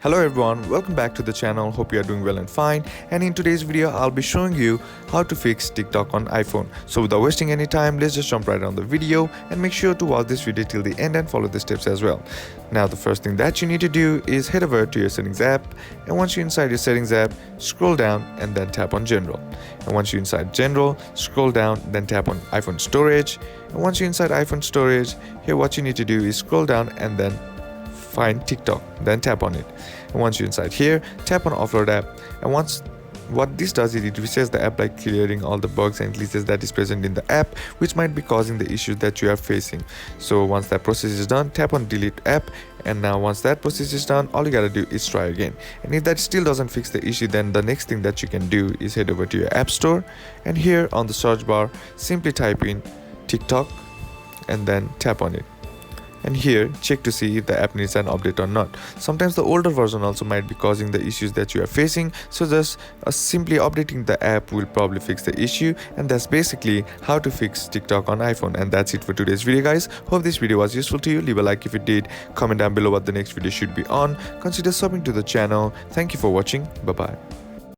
Hello everyone, welcome back to the channel. Hope you are doing well and fine. And in today's video, I'll be showing you how to fix TikTok on iPhone. So without wasting any time, let's just jump right on the video and make sure to watch this video till the end and follow the steps as well. Now the first thing that you need to do is head over to your settings app, and once you're inside your settings app, scroll down and then tap on general. And once you're inside general, scroll down, then tap on iPhone storage. And once you're inside iPhone storage, here what you need to do is scroll down and then find TikTok, then tap on it. And once you're inside here, tap on offload app. And once what this does is it resets the app by clearing all the bugs and glitches that is present in the app, which might be causing the issues that you are facing. So once that process is done, tap on delete app. And now once that process is done, all you gotta do is try again. And if that still doesn't fix the issue, then the next thing that you can do is head over to your app store, and here on the search bar, simply type in TikTok and then tap on it. And here check to see if the app needs an update or not. Sometimes the older version also might be causing the issues that you are facing, so just simply updating the app will probably fix the issue. And that's basically how to fix TikTok on iPhone. And that's it for today's video, guys. Hope this video was useful to you. Leave a like if it did, comment down below what the next video should be on, consider subbing to the channel. Thank you for watching. Bye bye.